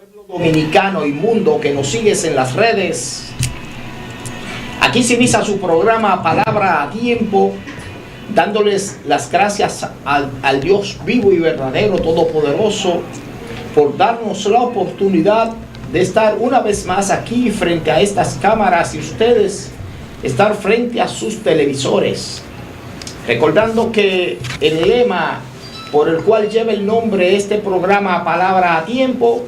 pueblo dominicano y mundo que nos sigues en las redes. Aquí se inicia su programa Palabra a Tiempo, dándoles las gracias al Dios vivo y verdadero, todopoderoso, por darnos la oportunidad de estar una vez más aquí frente a estas cámaras y ustedes estar frente a sus televisores. Recordando que el lema por el cual lleva el nombre de este programa Palabra a Tiempo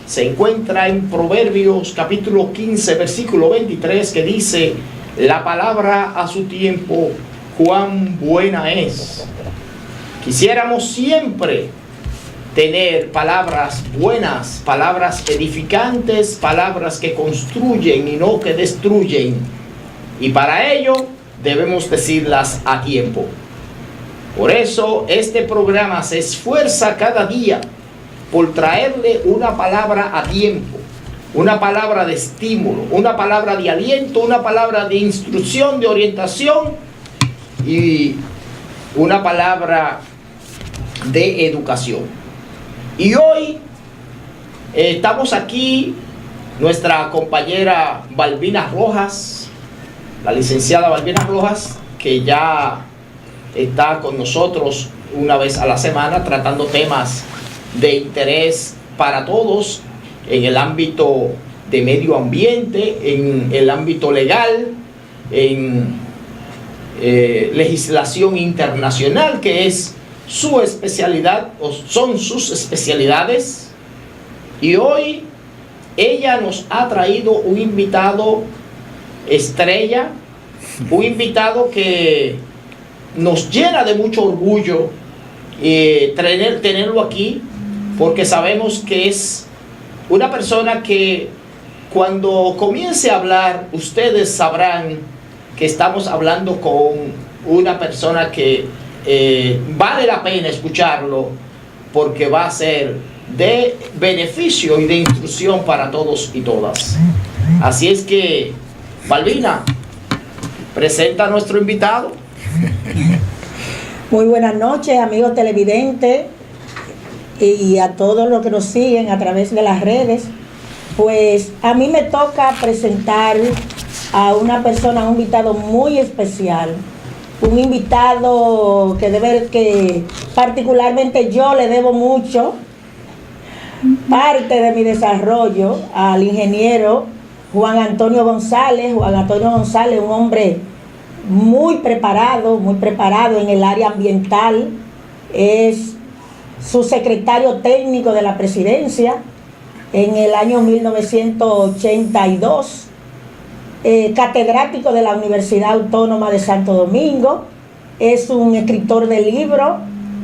se encuentra en Proverbios capítulo 15 versículo 23, que dice: la palabra a su tiempo, cuán buena es. Quisiéramos siempre tener palabras buenas, palabras edificantes, palabras que construyen y no que destruyen, y para ello debemos decirlas a tiempo. Por eso este programa se esfuerza cada día por traerle una palabra a tiempo, una palabra de estímulo, una palabra de aliento, una palabra de instrucción, de orientación y una palabra de educación. Y hoy estamos aquí, nuestra compañera Balbina Rojas, la licenciada Balbina Rojas, que ya está con nosotros una vez a la semana tratando temas de interés para todos en el ámbito de medio ambiente, en el ámbito legal, en legislación internacional, que es su especialidad o son sus especialidades. Y hoy ella nos ha traído un invitado estrella, un invitado que nos llena de mucho orgullo tenerlo aquí, porque sabemos que es una persona que cuando comience a hablar, ustedes sabrán que estamos hablando con una persona que vale la pena escucharlo, porque va a ser de beneficio y de instrucción para todos y todas. Así es que, Balbina, presenta a nuestro invitado. Muy buenas noches, amigos televidentes y a todos los que nos siguen a través de las redes. Pues a mí me toca presentar a una persona, un invitado muy especial, un invitado que particularmente yo le debo mucho, parte de mi desarrollo, al ingeniero Juan Antonio González. Juan Antonio González, un hombre muy preparado en el área ambiental, es subsecretario técnico de la presidencia en el año 1982, catedrático de la Universidad Autónoma de Santo Domingo, es un escritor de libros,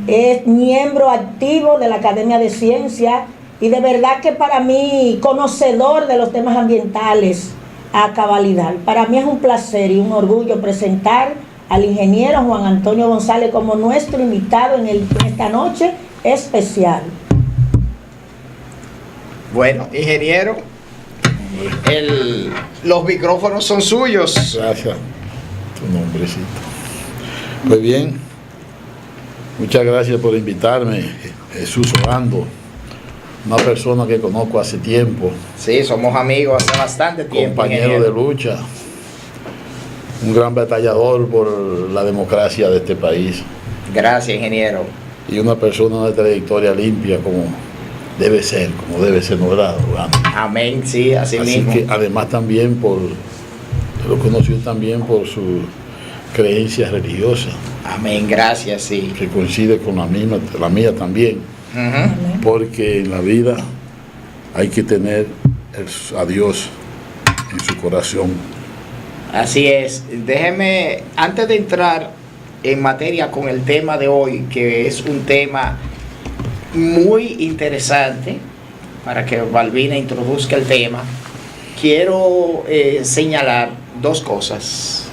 es miembro activo de la Academia de Ciencias y de verdad que para mí conocedor de los temas ambientales a cabalidad. Para mí es un placer y un orgullo presentar al ingeniero Juan Antonio González como nuestro invitado en esta noche especial. Bueno, ingeniero, los micrófonos son suyos. Gracias, tu nombrecito. Pues bien, muchas gracias por invitarme, Jesús Orlando, una persona que conozco hace tiempo. Sí, somos amigos hace bastante tiempo. Compañero ingeniero de lucha, un gran batallador por la democracia de este país. Gracias, ingeniero. Y una persona de trayectoria limpia como debe ser, ¿no, verdad? Amén, sí, así mismo. Que además también lo conoció también por su creencia religiosa. Amén, gracias, sí. Que coincide con la mía también. Uh-huh. Porque en la vida hay que tener a Dios en su corazón. Así es. Déjeme, antes de entrar en materia con el tema de hoy, que es un tema muy interesante, para que Balbina introduzca el tema, quiero señalar dos cosas.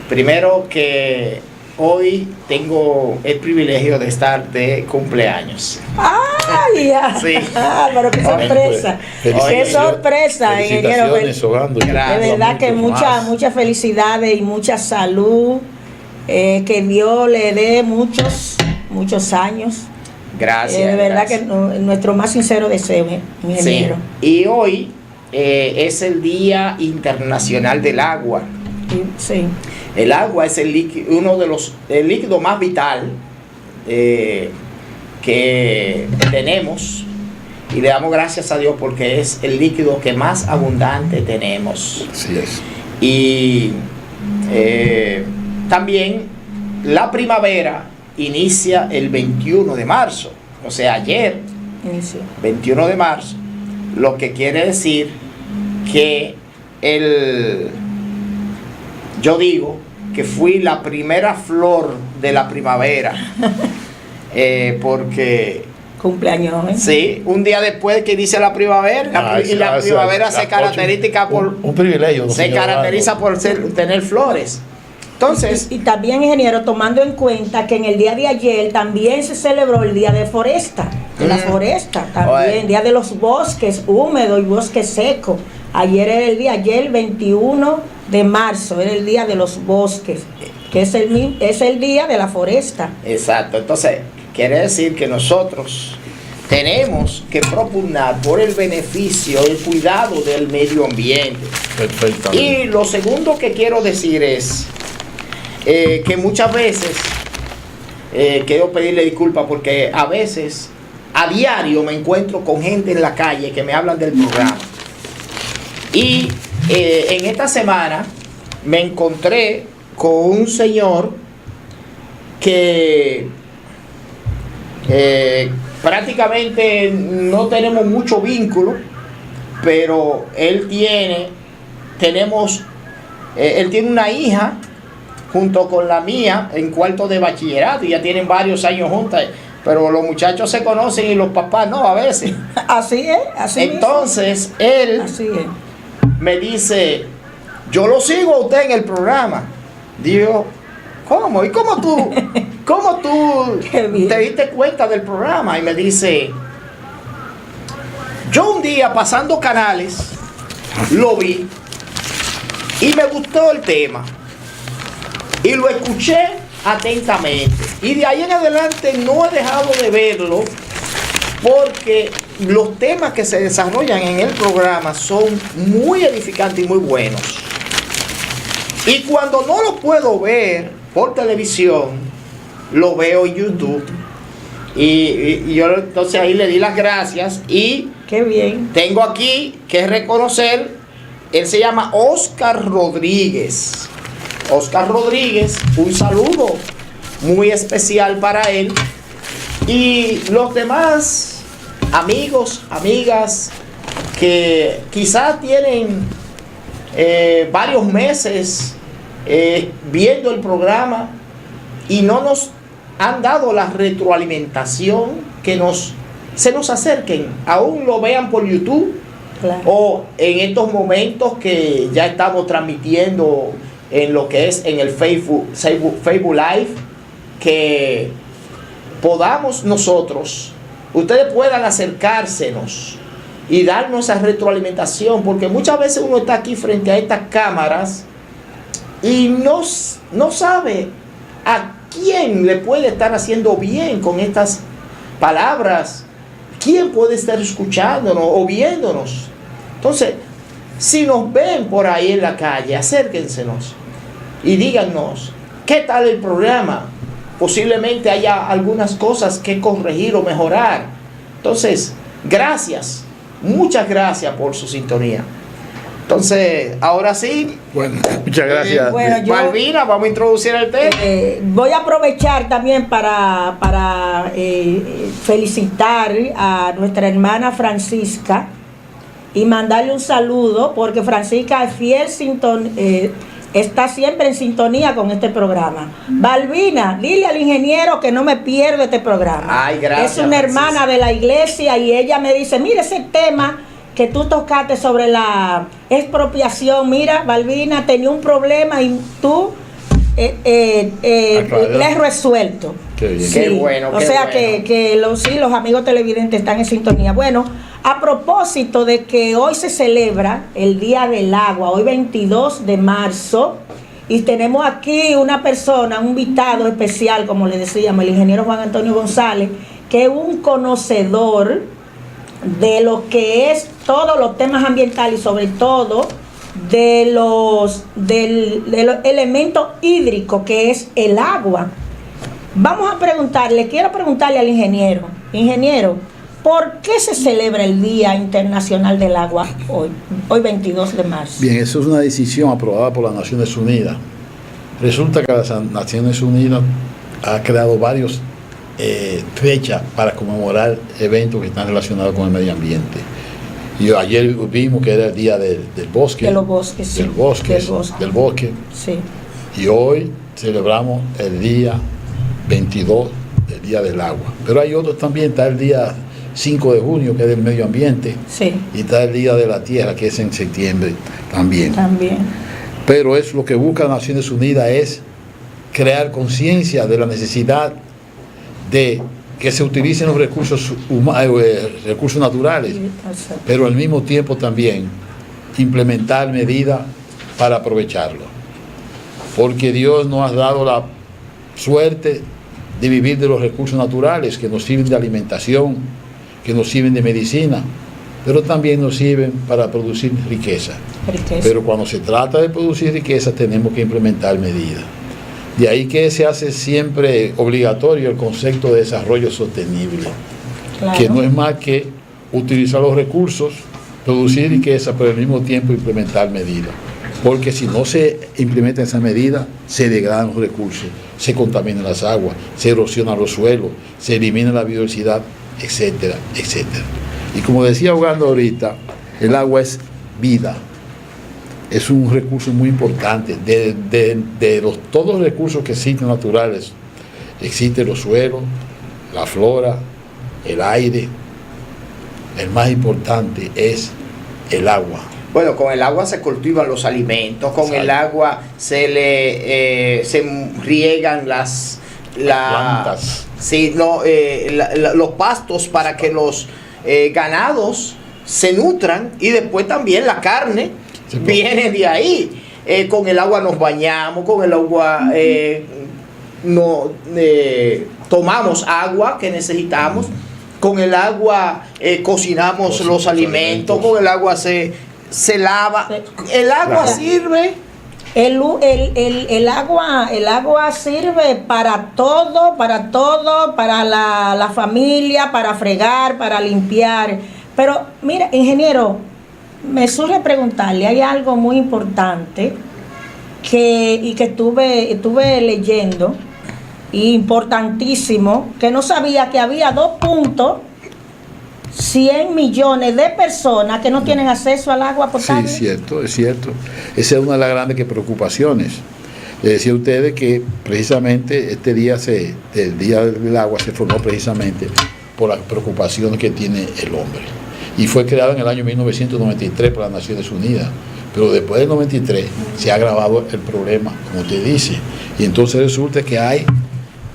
Primero, que hoy tengo el privilegio de estar de cumpleaños. ¡Ay! Sí. Pero qué sorpresa. Qué sorpresa, ingeniero. De verdad que muchas felicidades y mucha salud. Que Dios le dé muchos años Gracias. De verdad gracias. que nuestro más sincero deseo, ingeniero. Sí. Y hoy es el Día Internacional del Agua. Sí. El agua es el líquido más vital que tenemos, y le damos gracias a Dios porque es el líquido que más abundante tenemos. Así es. Y también la primavera inicia el 21 de marzo, o sea, ayer, Sí. 21 de marzo, lo que quiere decir que yo digo que fui la primera flor de la primavera, porque Cumpleaños, ¿eh? sí, un día después que inicia la primavera, y la primavera se caracteriza por un privilegio. se señor caracteriza Eduardo. por tener flores. Entonces, Y también, ingeniero, tomando en cuenta que en el día de ayer también se celebró el Día de Foresta, de la foresta, también, Bueno. Día de los Bosques Húmedos y Bosques Secos. Ayer era ayer 21 de marzo, era el Día de los Bosques, que es el Día de la Foresta. exacto. Entonces, quiere decir que nosotros tenemos que propugnar por el beneficio, el cuidado del medio ambiente. Perfectamente. Y lo segundo que quiero decir es que muchas veces quiero pedirle disculpas porque a veces, a diario, me encuentro con gente en la calle que me hablan del programa. Y en esta semana me encontré con un señor que prácticamente no tenemos mucho vínculo, pero él tiene una hija junto con la mía en cuarto de bachillerato, y ya tienen varios años juntas, pero los muchachos se conocen y los papás no, a veces. Así es, así Entonces él mismo. Así es. me dice, yo lo sigo a usted en el programa. Digo, ¿cómo? ¿Y cómo tú Qué bien. te diste cuenta del programa? Y me dice, yo un día pasando canales lo vi y me gustó el tema y lo escuché atentamente, y de ahí en adelante no he dejado de verlo porque los temas que se desarrollan en el programa son muy edificantes y muy buenos. Y cuando no lo puedo ver por televisión, lo veo en YouTube. Y yo entonces ahí le di las gracias, y Qué bien. tengo aquí que reconocer, él se llama Oscar Rodríguez. Oscar Rodríguez, un saludo muy especial para él. Y los demás amigos, amigas que quizás tienen varios meses viendo el programa y no nos han dado la retroalimentación, que se nos acerquen, aún lo vean por YouTube, Claro. o en estos momentos que ya estamos transmitiendo en lo que es en el Facebook Live, que podamos nosotros, ustedes puedan acercársenos y darnos esa retroalimentación, porque muchas veces uno está aquí frente a estas cámaras y no sabe a quién le puede estar haciendo bien con estas palabras, quién puede estar escuchándonos o viéndonos. Entonces, si nos ven por ahí en la calle, acérquensenos y díganos qué tal el programa. Posiblemente haya algunas cosas que corregir o mejorar. Entonces, gracias, muchas gracias por su sintonía. Entonces, ahora sí, Bueno, muchas gracias. Bueno, yo- Malvina, vamos a introducir el tema. Voy a aprovechar también para felicitar a nuestra hermana Francisca y mandarle un saludo, porque Francisca es fiel está siempre en sintonía con este programa. Balbina, dile al ingeniero que no me pierdo este programa. Ay, gracias, Es una hermana Francisca. de la iglesia y ella me dice, mira ese tema que tú tocaste sobre la expropiación, mira, Balbina, tenía un problema y tú Aclaró. le has resuelto. Qué bien. Qué bueno, O qué sea bueno. que los amigos televidentes están en sintonía. Bueno, a propósito de que hoy se celebra el Día del Agua, hoy 22 de marzo, Y tenemos aquí una persona, un invitado especial, como le decíamos, el ingeniero Juan Antonio González, que es un conocedor de lo que es todos los temas ambientales y sobre todo de los elementos hídricos que es el agua. Vamos a preguntarle, quiero preguntarle al ingeniero, ¿por qué se celebra el Día Internacional del Agua hoy 22 de marzo? Bien, eso es una decisión aprobada por las Naciones Unidas. Resulta que las Naciones Unidas ha creado varios fechas para conmemorar eventos que están relacionados con el medio ambiente. Y ayer vimos que era el Día del Bosque. De los bosques, sí. Del bosque. Sí. Y hoy celebramos el día 22, el Día del Agua. Pero hay otros también, está el día 5 de junio, que es del medio ambiente. Sí. Y está el Día de la Tierra, que es en septiembre también. Pero es lo que busca Naciones Unidas, es crear conciencia de la necesidad de que se utilicen los recursos naturales, pero al mismo tiempo también implementar medidas para aprovecharlo. Porque Dios nos ha dado la suerte de vivir de los recursos naturales que nos sirven de alimentación, que nos sirven de medicina, pero también nos sirven para producir riqueza. Pero cuando se trata de producir riqueza tenemos que implementar medidas. De ahí que se hace siempre obligatorio el concepto de desarrollo sostenible, claro, que no es más que utilizar los recursos, producir riqueza, pero al mismo tiempo implementar medidas. Porque si no se implementa esa medida, se degradan los recursos, se contaminan las aguas, se erosionan los suelos, se elimina la biodiversidad, etcétera, etcétera. Y como decía Ugando ahorita, el agua es vida. Es un recurso muy importante. Todos los recursos que existen naturales, existen los suelos, la flora, el aire. El más importante es el agua. Bueno, con el agua se cultivan los alimentos, con el agua se riegan las plantas. Sí, los pastos para que los ganados se nutran, y después también la carne viene de ahí. Con el agua nos bañamos, con el agua tomamos agua que necesitamos, con el agua cocinamos los alimentos, con el agua se lava. El agua sirve. El agua sirve para todo, para la familia, para fregar, para limpiar. Pero mira, ingeniero, me surge preguntarle, hay algo muy importante que estuve leyendo, importantísimo, que no sabía que había 2.100 millones de personas que no tienen acceso al agua potable. Sí, es cierto. Esa es una de las grandes preocupaciones. Le decía a ustedes que precisamente este día, el Día del Agua, se formó precisamente por las preocupaciones que tiene el hombre. Y fue creado en el año 1993 por las Naciones Unidas. Pero después del 93 se ha agravado el problema, como usted dice. Y entonces resulta que hay,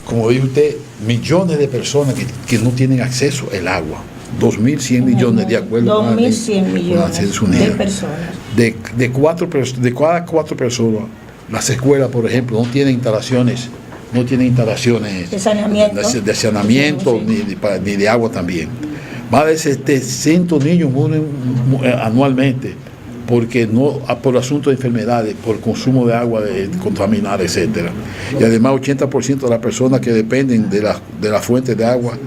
como dice usted, millones de personas que no tienen acceso al agua. 2.100 millones, de acuerdo con las Naciones Unidas. De personas. De cada 4 personas, las escuelas, por ejemplo, no tienen instalaciones de saneamiento, ni de agua también. Más de 700 niños mueren anualmente por asuntos de enfermedades, por consumo de agua contaminada, etcétera. Y además 80% de las personas que dependen de la fuente de agua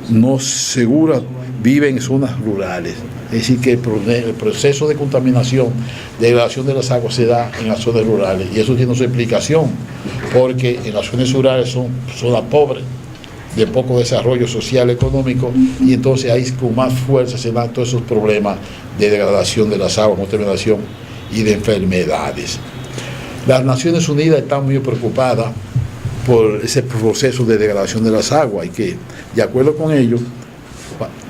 no segura viven en zonas rurales. Es decir, que el proceso de contaminación, de degradación de las aguas se da en las zonas rurales. Y eso tiene su explicación, porque en las zonas rurales son zonas pobres, de poco desarrollo social, económico, y entonces ahí con más fuerza se dan todos esos problemas de degradación de las aguas, contaminación y de enfermedades. Las Naciones Unidas están muy preocupadas por ese proceso de degradación de las aguas y que, de acuerdo con ellos,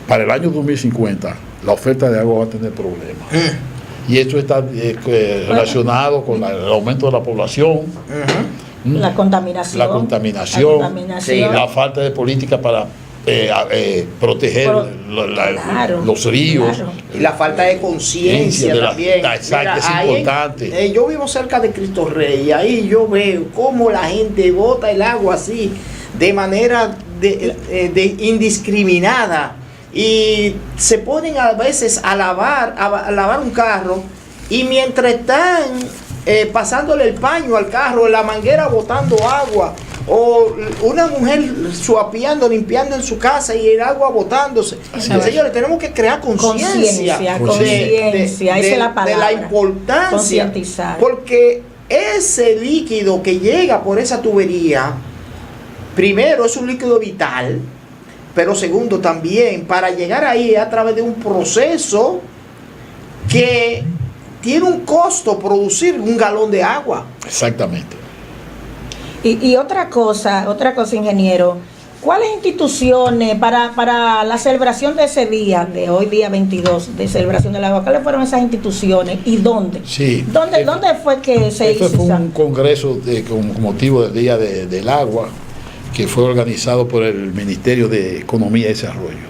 para el año 2050 la oferta de agua va a tener problemas. Y esto está relacionado con el aumento de la población, la contaminación, la falta de política para proteger Claro, los ríos. claro. Y la falta de conciencia de la- también. exacto, es importante. Yo vivo cerca de Cristo Rey y ahí yo veo cómo la gente bota el agua así de manera de indiscriminada y se ponen a veces a lavar un carro y mientras están pasándole el paño al carro, la manguera botando agua, o una mujer suapiando, limpiando en su casa y el agua botándose. Señores, tenemos que crear conciencia Conciencia, esa es la de palabra. la importancia, Concientizar. porque ese líquido que llega por esa tubería, primero es un líquido vital, pero segundo también para llegar ahí a través de un proceso que tiene un costo producir un galón de agua. Exactamente. Y otra cosa, ingeniero, ¿cuáles instituciones para la celebración de ese día, de hoy día 22, de celebración del agua, cuáles fueron esas instituciones y dónde? Sí. ¿Dónde fue que se hizo? Fue esa? un congreso con motivo del Día del Agua, que fue organizado por el Ministerio de Economía y Desarrollo.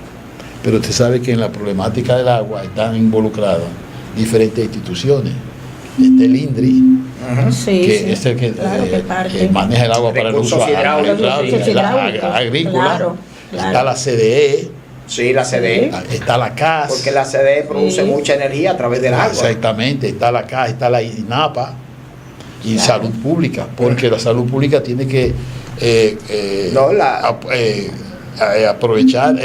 Pero usted sabe que en la problemática del agua están involucradas diferentes instituciones. Está el INDRI, Sí, que sí, es el que, claro, que maneja el agua para el uso Recursos hidráulicos, agrícola. Claro. Está la CDE, Sí, la CDE, está la CAS. porque la CDE produce Sí. mucha energía a través del agua. Exactamente, está la CAS, está la INAPA y Claro. salud pública, porque la salud pública tiene que aprovechar,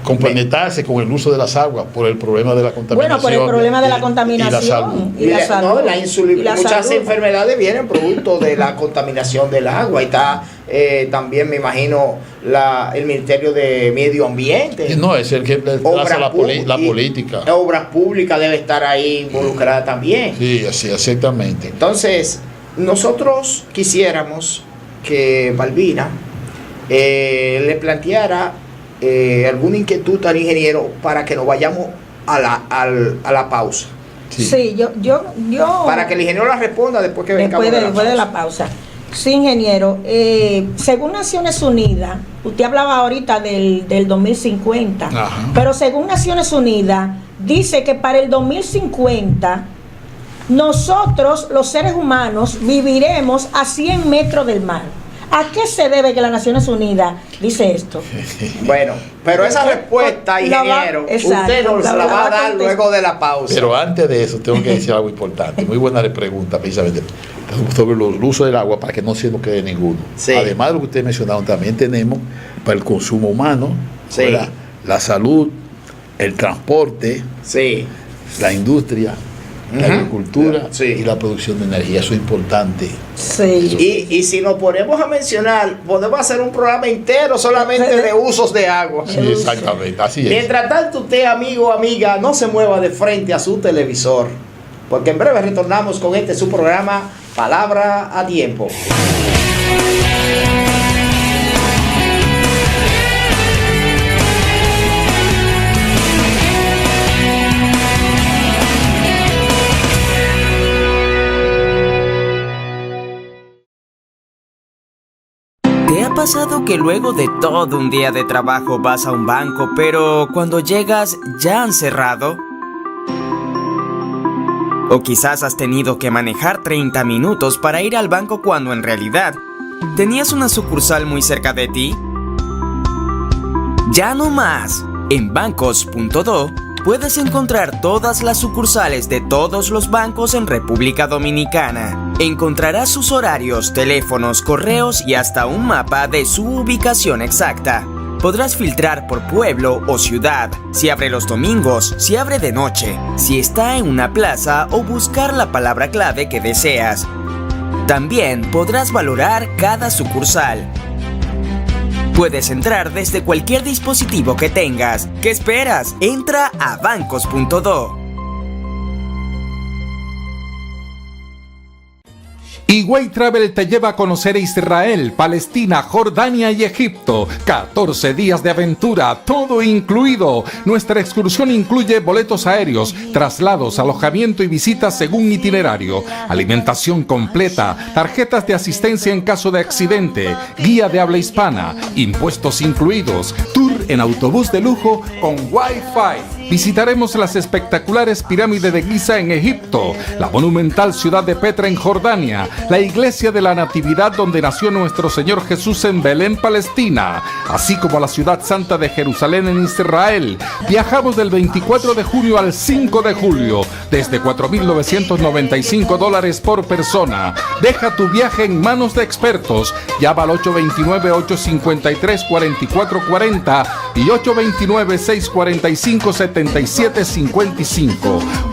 complementarse con el uso de las aguas por el problema de la contaminación. Bueno, por el problema de la y contaminación y la salud. No, y la muchas salud. enfermedades vienen producto de la contaminación del agua. Y está también, me imagino, el Ministerio de Medio Ambiente. No, es el que traza la política. Obras públicas debe estar ahí involucrada también. Sí, así, exactamente. Entonces, nosotros quisiéramos que Malvina le planteara alguna inquietud al ingeniero para que nos vayamos a la pausa. Sí, yo Para que el ingeniero la responda después que vengamos después de la pausa. Sí, ingeniero, según Naciones Unidas, usted hablaba ahorita del 2050, Ajá. pero según Naciones Unidas, dice que para el 2050 nosotros, los seres humanos, viviremos a 100 metros del mar. ¿A qué se debe que las Naciones Unidas dice esto? Bueno, pero esa respuesta, ingeniero, usted nos la va a dar luego de la pausa. Pero antes de eso, tengo que decir algo importante. Muy buena pregunta, precisamente, sobre el uso del agua, para que no se nos quede ninguno. Sí. Además de lo que ustedes mencionaron, también tenemos para el consumo humano, Sí. la salud, el transporte, Sí. la industria, la Ujú. agricultura Sí. y la producción de energía. Eso es importante. Sí. Y si nos ponemos a mencionar, podemos hacer un programa entero solamente de usos de agua. Sí, exactamente, así es. Mientras tanto, usted, amigo o amiga, no se mueva de frente a su televisor, porque en breve retornamos con su programa Palabra a Tiempo. ¿Te ha pasado que luego de todo un día de trabajo vas a un banco, pero cuando llegas ya han cerrado? O quizás has tenido que manejar 30 minutos para ir al banco cuando en realidad tenías una sucursal muy cerca de ti. Ya no más. En bancos.do puedes encontrar todas las sucursales de todos los bancos en República Dominicana. Encontrarás sus horarios, teléfonos, correos y hasta un mapa de su ubicación exacta. Podrás filtrar por pueblo o ciudad, si abre los domingos, si abre de noche, si está en una plaza o buscar la palabra clave que deseas. También podrás valorar cada sucursal. Puedes entrar desde cualquier dispositivo que tengas. ¿Qué esperas? Entra a bancos.do. Higüey Travel te lleva a conocer Israel, Palestina, Jordania y Egipto. 14 días de aventura, todo incluido. Nuestra excursión incluye boletos aéreos, traslados, alojamiento y visitas según itinerario, alimentación completa, tarjetas de asistencia en caso de accidente, guía de habla hispana, impuestos incluidos, tour en autobús de lujo con Wi-Fi. Visitaremos las espectaculares pirámides de Giza en Egipto, la monumental ciudad de Petra en Jordania, la iglesia de la Natividad donde nació nuestro Señor Jesús en Belén, Palestina, así como la ciudad santa de Jerusalén en Israel. Viajamos del 24 de junio al 5 de julio, desde $4,995 por persona. Deja tu viaje en manos de expertos. Llama al 829-853-4440 y 829-645-7755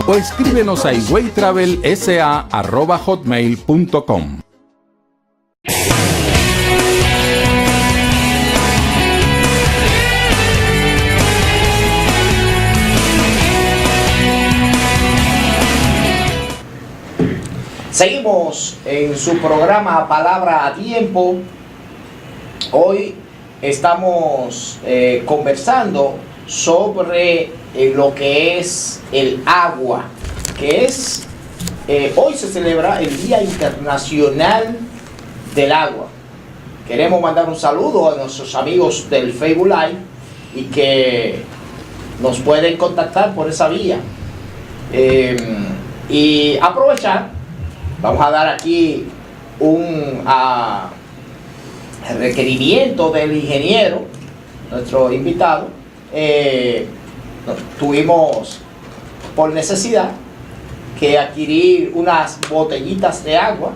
o escríbenos a higüeytravelsa@hotmail.com. Seguimos en su programa Palabra a Tiempo. Hoy estamos conversando sobre lo que es el agua, que es, hoy se celebra el Día Internacional del Agua. Queremos mandar un saludo a nuestros amigos del Facebook Live y que nos pueden contactar por esa vía. Y aprovechar, vamos a dar aquí un requerimiento del ingeniero, nuestro invitado. Tuvimos por necesidad que adquirir unas botellitas de agua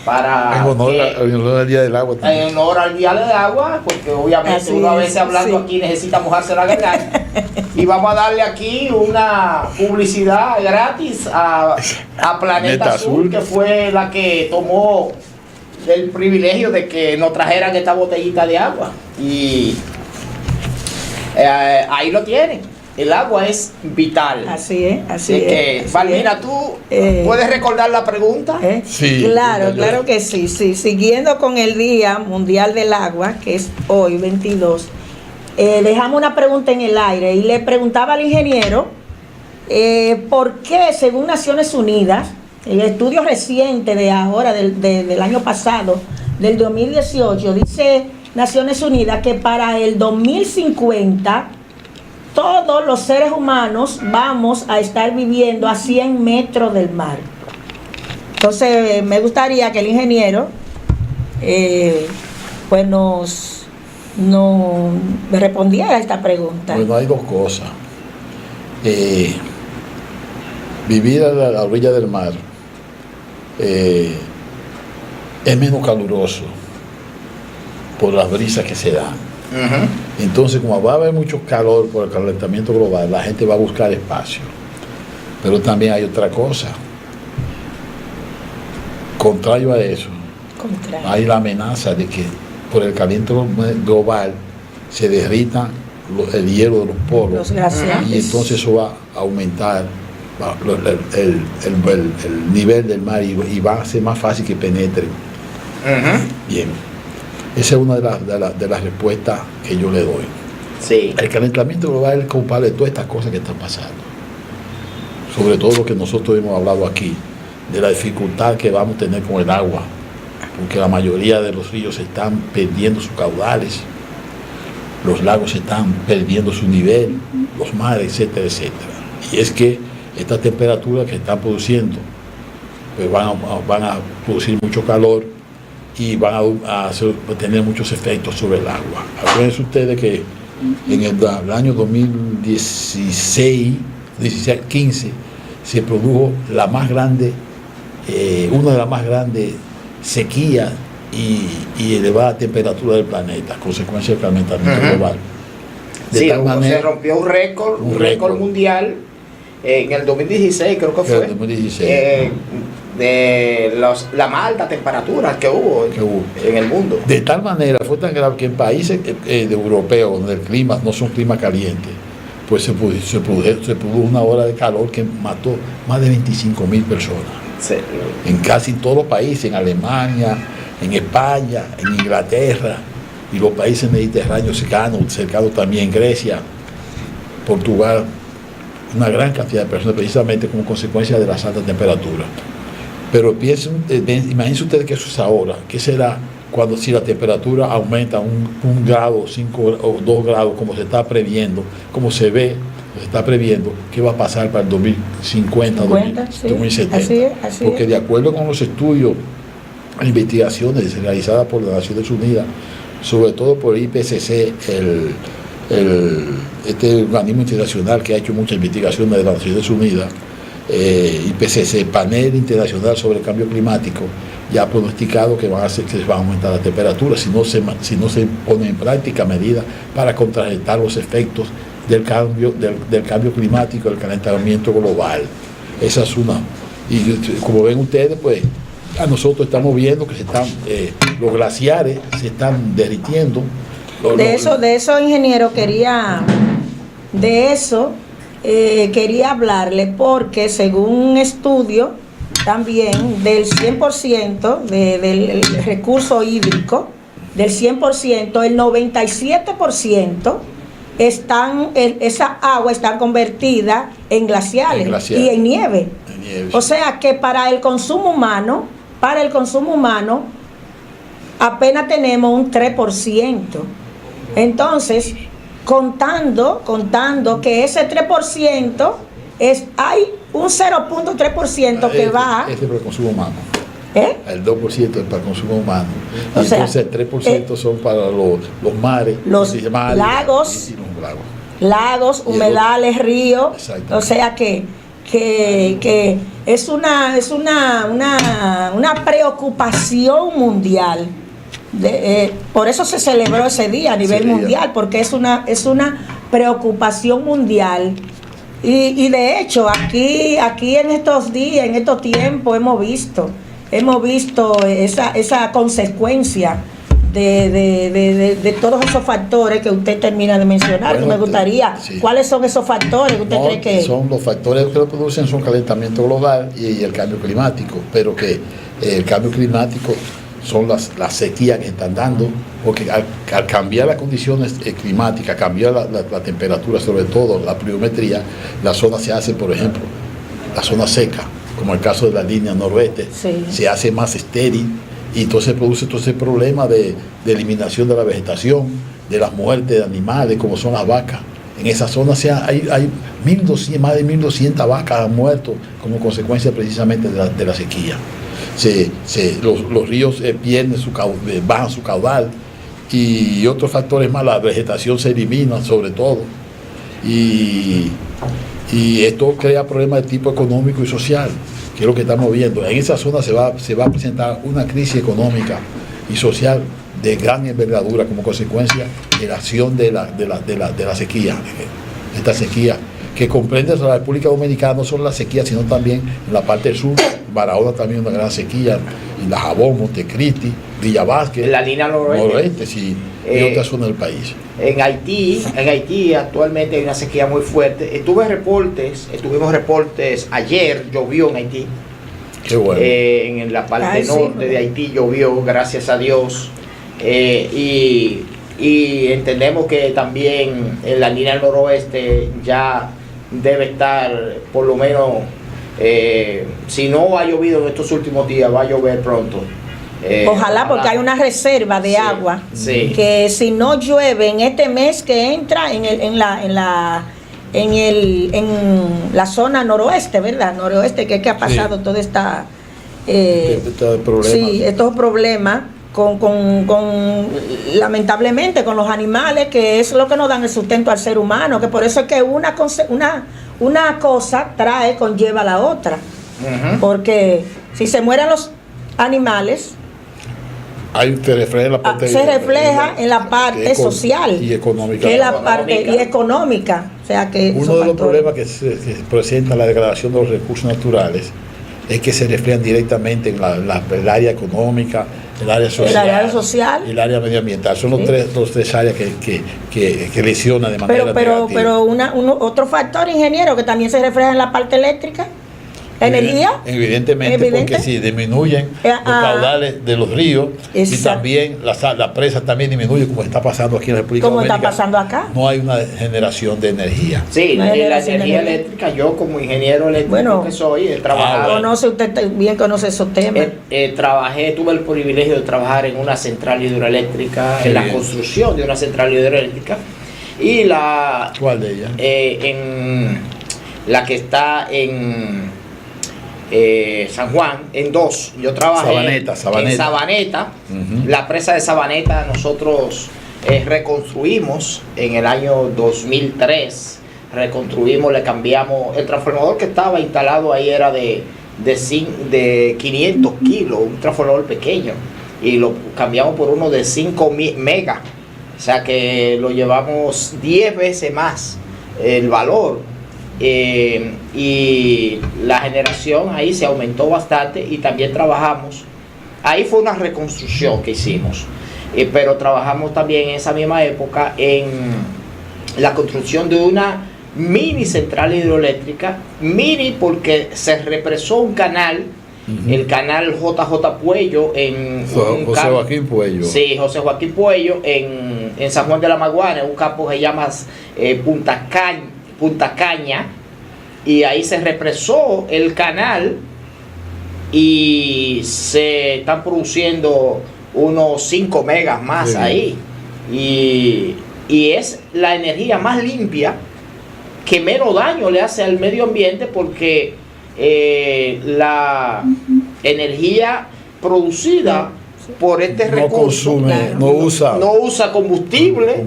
para en honor al Día del Agua también. En honor al Día del Agua, porque obviamente así uno a veces es, hablando sí. aquí necesita mojarse la garganta. Y vamos a darle aquí una publicidad gratis a Planeta Azul, que fue la que tomó el privilegio de que nos trajeran esta botellita de agua. Y ahí lo tienen. El agua es vital. Así es, así Así es. que, así Valmina, es. ¿tú puedes recordar la pregunta? Sí, Claro, yo- claro que sí, sí. Siguiendo con el Día Mundial del Agua, que es hoy, 22, dejamos una pregunta en el aire y le preguntaba al ingeniero por qué, según Naciones Unidas, el estudio reciente de ahora, del año pasado, del 2018, dice Naciones Unidas que para el 2050 todos los seres humanos vamos a estar viviendo a 100 metros del mar. Entonces, me gustaría que el ingeniero pues nos respondiera a esta pregunta. Bueno, hay dos cosas. Vivir a la orilla del mar es menos caluroso por las brisas que se dan. Entonces, como va a haber mucho calor por el calentamiento global, la gente va a buscar espacio. Pero también hay otra cosa. Contrario a eso, Contrario. hay la amenaza de que por el calentamiento global se derrita el hielo de los polos. Los glaciares. Y entonces eso va a aumentar el nivel del mar y va a ser más fácil que penetre. Bien. Esa es una de las respuestas que yo le doy. Sí. El calentamiento global es culpable de todas estas cosas que están pasando. Sobre todo lo que nosotros hemos hablado aquí, de la dificultad que vamos a tener con el agua, porque la mayoría de los ríos están perdiendo sus caudales, los lagos están perdiendo su nivel, los mares, etcétera, etcétera. Y es que estas temperaturas que están produciendo, pues van a producir mucho calor y van a tener muchos efectos sobre el agua. Acuérdense ustedes que en el año 2015 se produjo la más grande, una de las más grandes sequías y elevada temperatura del planeta, consecuencia del calentamiento global. De Sí, tal manera, se rompió un récord récord mundial en el 2016, creo que que en fue. el 2016. De la más alta temperatura que hubo en el mundo. De tal manera fue tan grave que en países europeos donde el clima no son clima caliente, pues se produjo una ola de calor que mató más de 25.000 personas. Sí. En casi todos los países, en Alemania, en España, en Inglaterra y los países mediterráneos cercanos también, Grecia, Portugal, una gran cantidad de personas precisamente como consecuencia de las altas temperaturas. Pero imagínense ustedes que eso es ahora. ¿Qué será cuando si la temperatura aumenta un grado, 5 o 2 grados, como se está previendo, como se ve, se está previendo, qué va a pasar para el 2050, 2070? Así es. Porque de acuerdo con los estudios, investigaciones realizadas por las Naciones Unidas, sobre todo por el IPCC, este organismo internacional que ha hecho muchas investigaciones de las Naciones Unidas, IPCC, Panel Internacional sobre el Cambio Climático, ya ha pronosticado que se va a aumentar la temperatura si no se ponen en práctica medidas para contrarrestar los efectos del cambio climático, del calentamiento global. Esa es una. Y como ven ustedes, pues a nosotros estamos viendo que los glaciares se están derritiendo. De eso, ingeniero, quería hablarle, porque según un estudio también del 100% del recurso hídrico, del 100%, el 97% esa agua está convertida en glaciales y en nieve. O sea que para el consumo humano apenas tenemos un 3%. Entonces, contando que ese 3% hay un 0.3% que va. Este es para el consumo humano. El 2% es para el consumo humano. Y entonces el 3% son para los mares, los lagos, humedales, ríos. O sea que es una preocupación mundial. Por eso se celebró ese día a nivel mundial, porque es una preocupación mundial. Y de hecho aquí en estos días, en estos tiempos hemos visto esa consecuencia de todos esos factores que usted termina de mencionar. Me gustaría, ¿cuáles son esos factores que usted cree que son? Los factores que lo producen son calentamiento global y el cambio climático, pero que el cambio climático son las sequías que están dando, porque al cambiar las condiciones climáticas, cambiar la temperatura, sobre todo la pluviometría, la zona se hace, por ejemplo, la zona seca, como el caso de la línea noroeste, se hace más estéril, y entonces produce todo ese problema de eliminación de la vegetación, de las muertes de animales, como son las vacas. En esa zona hay 1.200, más de 1.200 vacas han muerto como consecuencia precisamente de la sequía. Los ríos bajan su caudal, y otros factores más, la vegetación se elimina sobre todo, y esto crea problemas de tipo económico y social, que es lo que estamos viendo. En esa zona se va a presentar una crisis económica y social de gran envergadura como consecuencia de la acción de la sequía. Esta sequía que comprende la República Dominicana, no solo la sequía, sino también en la parte del sur, Barahona también una gran sequía, en La Jabón, Montecristi, Villa Vázquez, la línea noroeste, y otras zonas del país. En Haití actualmente hay una sequía muy fuerte. Tuvimos reportes ayer, llovió en Haití. Qué bueno. En la parte norte de Haití llovió, gracias a Dios. Y entendemos que también en la línea noroeste ya debe estar, por lo menos, si no ha llovido en estos últimos días, va a llover pronto. Ojalá, porque hay una reserva de agua que si no llueve en este mes que entra en la zona noroeste, ¿verdad? Noroeste, que ha pasado toda esta estos problemas con lamentablemente con los animales, que es lo que nos dan el sustento al ser humano, que por eso es que una cosa conlleva la otra. Porque si se mueren los animales, se refleja en la parte social y económica, que es la parte económica. O sea que uno de los problemas que se presenta en la degradación de los recursos naturales es que se reflejan directamente en el área económica, el área social y el área medioambiental. Son los tres áreas que lesionan de manera negativa. Pero otro factor, ingeniero, que también se refleja en la parte eléctrica. ¿Energía? Evidentemente, porque si disminuyen los caudales de los ríos y también la presa también disminuye, como está pasando aquí en la República Dominicana. Como está pasando acá. No hay una generación de energía. Sí, la energía eléctrica, yo como ingeniero eléctrico que soy, he trabajado. Usted bien conoce esos temas. Tuve el privilegio de trabajar en una central hidroeléctrica, en la construcción de una central hidroeléctrica. Y ¿Cuál de ellas? En la que está en San Juan, en dos. Yo trabajé en Sabaneta. La presa de Sabaneta nosotros reconstruimos en el año 2003. Reconstruimos, le cambiamos. El transformador que estaba instalado ahí era de 500 kilos, un transformador pequeño. Y lo cambiamos por uno de 5 megas. O sea que lo llevamos 10 veces más el valor. Y la generación ahí se aumentó bastante y también trabajamos. Ahí fue una reconstrucción que hicimos. Pero trabajamos también en esa misma época en la construcción de una mini central hidroeléctrica. Mini porque se represó un canal. El canal JJ Puello en José Joaquín Puello. Sí, José Joaquín Puello en San Juan de la Maguana, un campo que se llama Punta Caña, y ahí se represó el canal y se están produciendo unos 5 megas más ahí. Y es la energía más limpia, que menos daño le hace al medio ambiente, porque la energía producida por este recurso no usa combustible.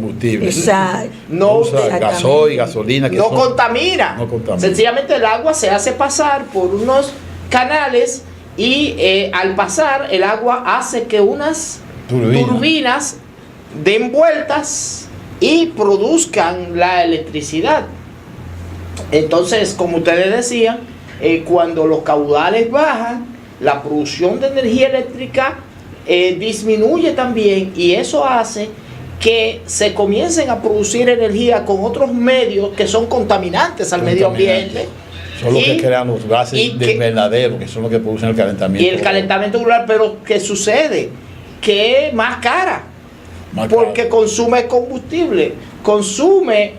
No usa gasoil, gasolina, no contamina. Sencillamente el agua se hace pasar por unos canales y al pasar el agua hace que unas turbinas den vueltas y produzcan la electricidad. Entonces, como ustedes decían, cuando los caudales bajan, la producción de energía eléctrica disminuye también, y eso hace que se comiencen a producir energía con otros medios que son contaminantes al medio ambiente. Son los que crean los gases de invernadero, que son los que producen el calentamiento. Y el calentamiento global, pero ¿qué sucede? Que es más cara, porque consume combustible, consume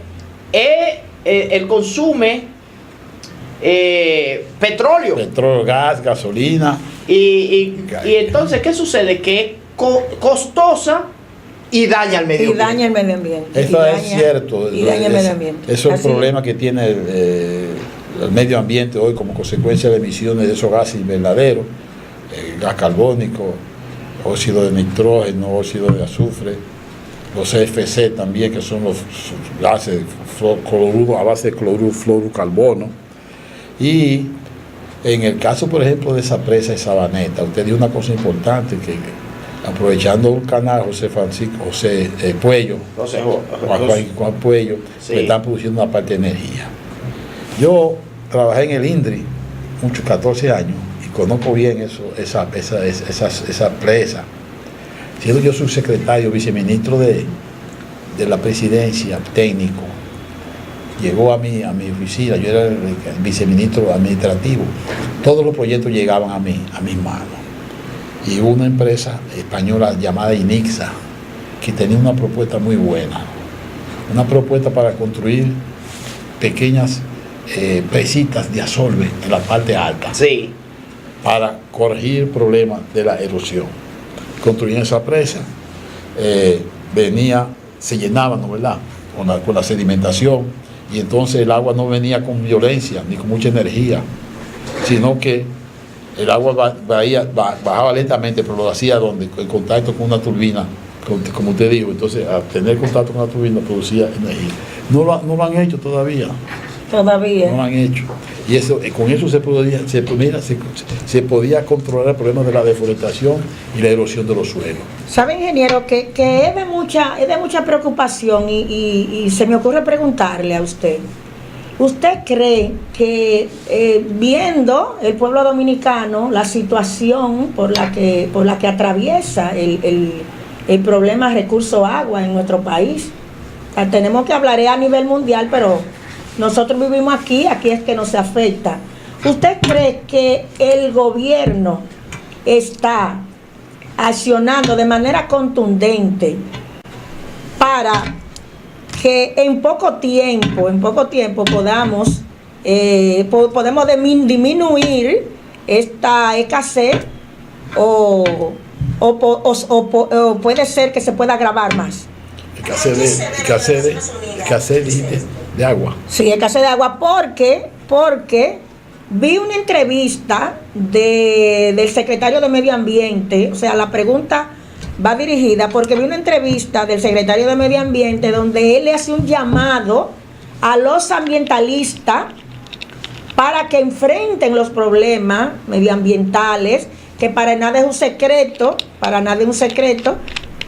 petróleo, gas, gasolina. Y entonces, ¿qué sucede? Que es costosa y daña al medio ambiente. Eso es cierto. Y daña el medio ambiente. Eso es el problema que tiene el medio ambiente hoy como consecuencia de emisiones de esos gases invernaderos, gas carbónico, óxido de nitrógeno, óxido de azufre, los CFC también, que son los gases cloruro, a base de cloruro, fluorocarbono. Y en el caso, por ejemplo, de esa presa de Sabaneta, usted dijo una cosa importante, que aprovechando un canal, José Puello, Juan Puello, que están produciendo una parte de energía. Yo trabajé en el INDRI 14 años y conozco bien esa presa. Siendo yo subsecretario, viceministro de la presidencia, técnico, llegó a mi oficina, yo era el viceministro administrativo, todos los proyectos llegaban a mis manos. Y hubo una empresa española llamada Inixa, que tenía una propuesta muy buena, una propuesta para construir pequeñas presitas de asolve en la parte alta, para corregir problemas de la erosión. Construían esa presa, se llenaban, ¿no, verdad?, con la sedimentación, y entonces el agua no venía con violencia ni con mucha energía, sino que el agua bajaba lentamente, pero lo hacía en contacto con una turbina, como usted dijo. Entonces, al tener contacto con la turbina, producía energía. No lo han hecho todavía. No lo han hecho. Y con eso se podía controlar el problema de la deforestación y la erosión de los suelos. ¿Sabe, ingeniero, que es de mucha preocupación y se me ocurre preguntarle a usted? ¿Usted cree que viendo el pueblo dominicano la situación por la que atraviesa el problema de recurso agua en nuestro país? O sea, tenemos que hablar a nivel mundial, pero nosotros vivimos aquí es que nos afecta. ¿Usted cree que el gobierno está accionando de manera contundente para que en poco tiempo podamos disminuir esta escasez o puede ser que se pueda agravar más? Escasez de agua. Sí, escasez de agua porque vi una entrevista del secretario de Medio Ambiente, o sea, la pregunta va dirigida porque vi una entrevista del secretario de Medio Ambiente donde él le hace un llamado a los ambientalistas para que enfrenten los problemas medioambientales, que para nada es un secreto,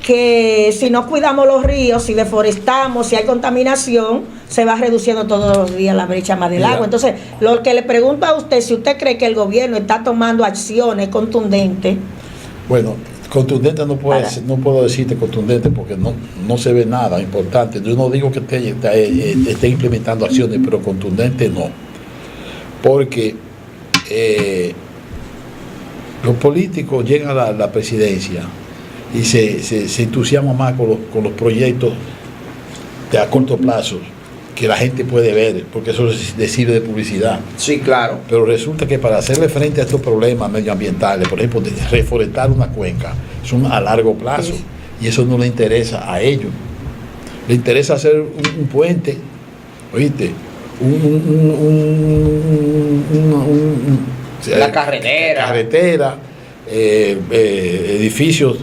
que si no cuidamos los ríos, si deforestamos, si hay contaminación, se va reduciendo todos los días la brecha más del agua. Entonces, lo que le pregunto a usted, si usted cree que el gobierno está tomando acciones contundentes. Bueno, contundente no puedo decirte contundente porque no se ve nada importante. Yo no digo que esté implementando acciones, pero contundente no. Porque los políticos llegan a la presidencia y se entusiasman más con los proyectos a corto plazo que la gente puede ver, porque eso les sirve de publicidad. Sí, claro. Pero resulta que para hacerle frente a estos problemas medioambientales, por ejemplo, de reforestar una cuenca, son a largo plazo, sí. Y eso no le interesa a ellos. Le interesa hacer un puente, ¿oíste? La carretera, edificios,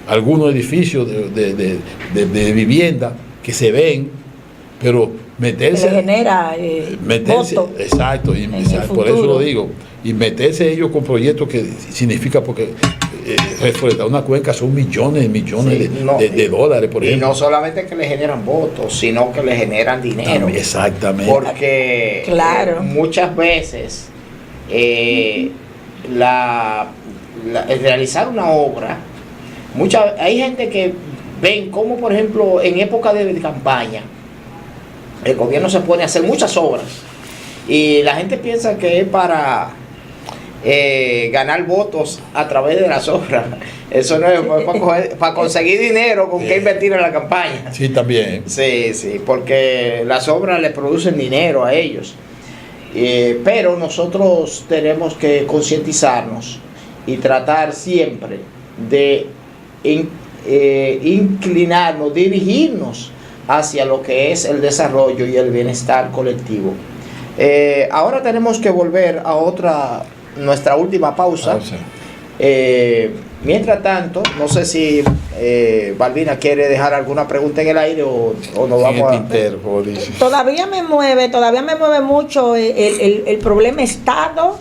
algunos edificios de vivienda que se ven, pero meterse genera voto. Exacto, por eso lo digo, y meterse ellos con proyectos que significa, porque reforestar una cuenca son millones de dólares, por ejemplo. Y no solamente que le generan votos, sino que le generan dinero. También, exactamente. Porque claro. Muchas veces el realizar una obra, hay gente que ven como, por ejemplo, en época de campaña, el gobierno se pone a hacer muchas obras y la gente piensa que es para ganar votos a través de las obras. Eso no es para conseguir dinero con que invertir en la campaña. Sí, también. Sí, porque las obras le producen dinero a ellos. Pero nosotros tenemos que concientizarnos y tratar siempre de inclinarnos, dirigirnos hacia lo que es el desarrollo y el bienestar colectivo. Ahora tenemos que volver a nuestra última pausa. Mientras tanto, no sé si Balbina quiere dejar alguna pregunta en el aire o nos vamos a... Todavía me mueve mucho el problema Estado.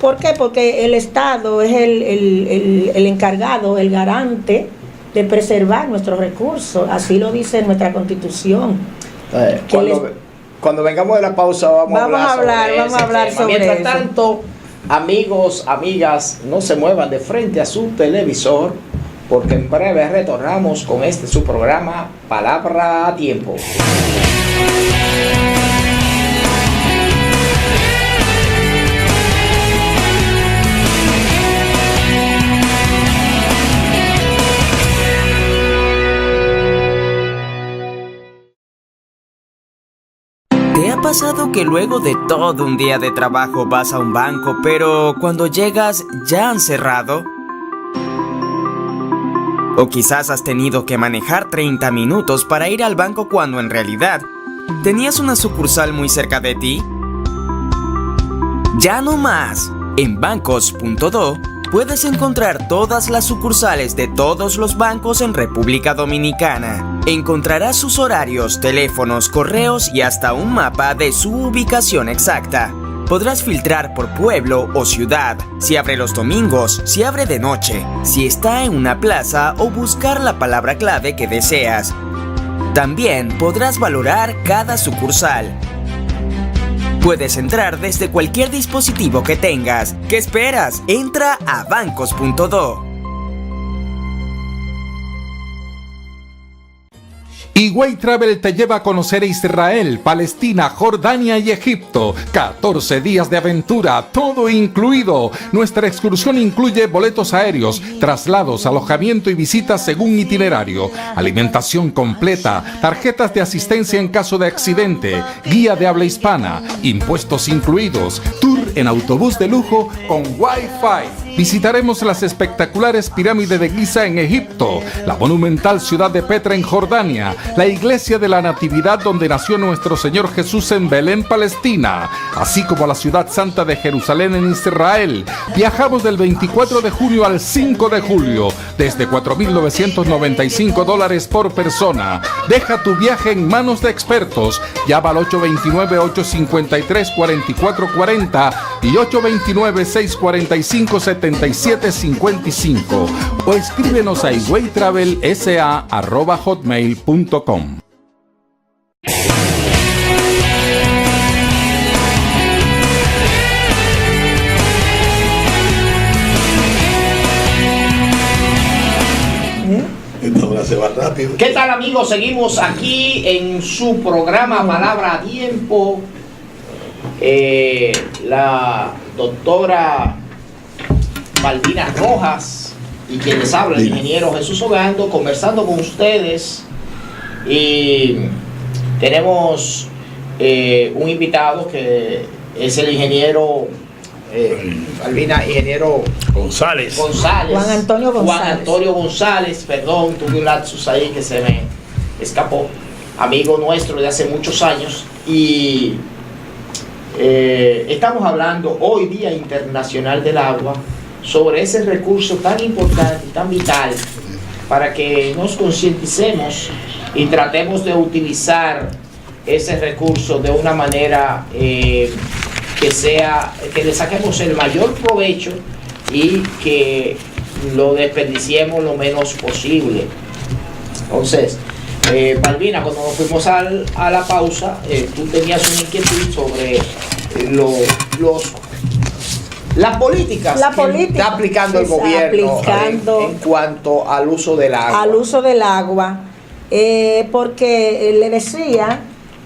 ¿Por qué? Porque el Estado es el encargado, el garante de preservar nuestros recursos. Así lo dice nuestra Constitución. Cuando vengamos de la pausa vamos a hablar sobre Mientras tanto, amigos, amigas, no se muevan de frente a su televisor, porque en breve retornamos con su programa Palabra a Tiempo. ¿Te ha pasado que luego de todo un día de trabajo vas a un banco, pero cuando llegas ya han cerrado? O quizás has tenido que manejar 30 minutos para ir al banco cuando en realidad tenías una sucursal muy cerca de ti. Ya no más. En bancos.do puedes encontrar todas las sucursales de todos los bancos en República Dominicana. Encontrarás sus horarios, teléfonos, correos y hasta un mapa de su ubicación exacta. Podrás filtrar por pueblo o ciudad, si abre los domingos, si abre de noche, si está en una plaza o buscar la palabra clave que deseas. También podrás valorar cada sucursal. Puedes entrar desde cualquier dispositivo que tengas. ¿Qué esperas? Entra a bancos.do. Higüey Travel te lleva a conocer Israel, Palestina, Jordania y Egipto. 14 días de aventura, todo incluido. Nuestra excursión incluye boletos aéreos, traslados, alojamiento y visitas según itinerario, alimentación completa, tarjetas de asistencia en caso de accidente, guía de habla hispana, impuestos incluidos, tour en autobús de lujo con Wi-Fi. Visitaremos las espectaculares pirámides de Giza en Egipto, la monumental ciudad de Petra en Jordania, la iglesia de la Natividad donde nació nuestro Señor Jesús en Belén, Palestina, así como la ciudad santa de Jerusalén en Israel. Viajamos del 24 de junio al 5 de julio, desde $4,995 por persona. Deja tu viaje en manos de expertos. Llama al 829-853-4440 y 829-645-7755 o escríbenos a higüeytravelsa@hotmail.com. Esta hora se va rápido. ¿Qué tal, amigos? Seguimos aquí en su programa Palabra a Tiempo. La doctora Balbina Rojas y quien les habla, el ingeniero Jesús Ogando, conversando con ustedes. Y tenemos un invitado que es el ingeniero Balbina, ingeniero González. Juan Antonio González, perdón, tuve un lapsus ahí que se me escapó. Amigo nuestro de hace muchos años. Y estamos hablando hoy, Día Internacional del Agua, sobre ese recurso tan importante y tan vital para que nos concienticemos y tratemos de utilizar ese recurso de una manera que le saquemos el mayor provecho y que lo desperdiciemos lo menos posible. Entonces, Balbina, cuando nos fuimos a la pausa, tú tenías una inquietud sobre las políticas que está aplicando el gobierno en cuanto al uso del agua. Al uso del agua, porque le decía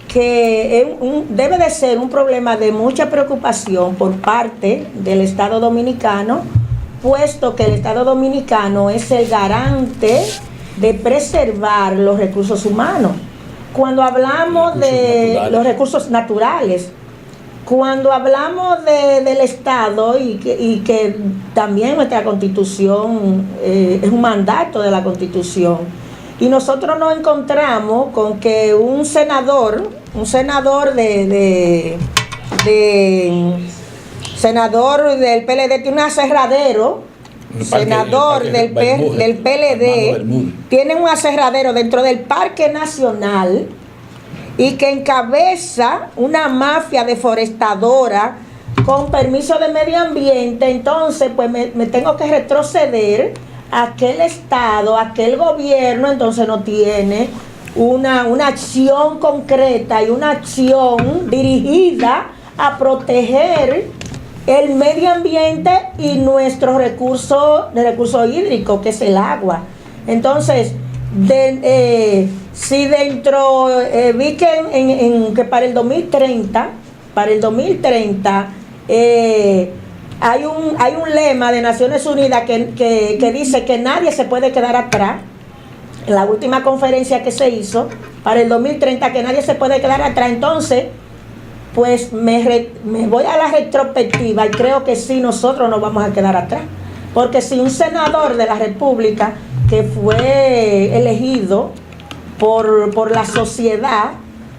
que debe de ser un problema de mucha preocupación por parte del Estado Dominicano, puesto que el Estado Dominicano es el garante de preservar los recursos humanos. Cuando hablamos de los recursos naturales, cuando hablamos del Estado y que también nuestra Constitución es un mandato de la Constitución, y nosotros nos encontramos con que un senador del PLD tiene un aserradero, del PLD, tiene un aserradero dentro del Parque Nacional y que encabeza una mafia deforestadora con permiso de medio ambiente. Entonces pues me tengo que retroceder a aquel estado, aquel gobierno. Entonces no tiene una acción concreta y una acción dirigida a proteger el medio ambiente y nuestro recurso hídrico, que es el agua. Entonces, si dentro, vi que para el 2030 hay un lema de Naciones Unidas que dice que nadie se puede quedar atrás. En la última conferencia que se hizo para el 2030, que nadie se puede quedar atrás. Entonces, pues me voy a la retrospectiva y creo que sí, nosotros nos vamos a quedar atrás. Porque si un senador de la República que fue elegido por la sociedad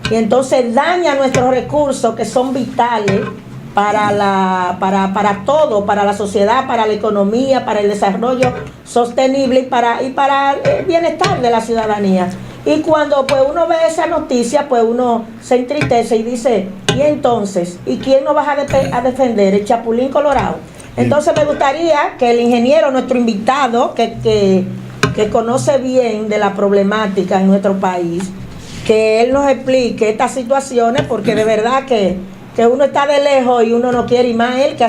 y entonces daña nuestros recursos que son vitales para todo, para la sociedad, para la economía, para el desarrollo sostenible y para el bienestar de la ciudadanía. Y cuando pues uno ve esa noticia, pues uno se entristece y dice, ¿y entonces? ¿Y quién nos va a defender? ¿El Chapulín Colorado? Entonces me gustaría que el ingeniero, nuestro invitado, que conoce bien de la problemática en nuestro país, que él nos explique estas situaciones, porque de verdad que uno está de lejos y uno no quiere, y más él que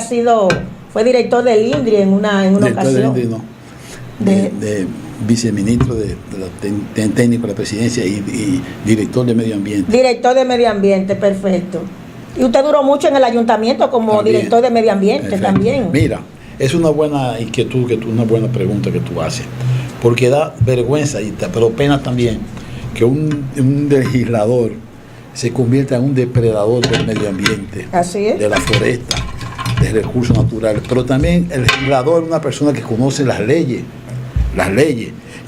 fue director del INDRI en una ocasión. De viceministro técnico de la presidencia y director de medio ambiente. Director de medio ambiente, perfecto. Y usted duró mucho en el ayuntamiento como También. director de medio ambiente. Perfecto. También. Mira, es una buena inquietud, una buena pregunta que tú haces, porque da vergüenza, pero pena también, que un legislador se convierta en un depredador del medio ambiente, Así es. de la foresta, de recursos naturales. Pero también el legislador es una persona que conoce las leyes,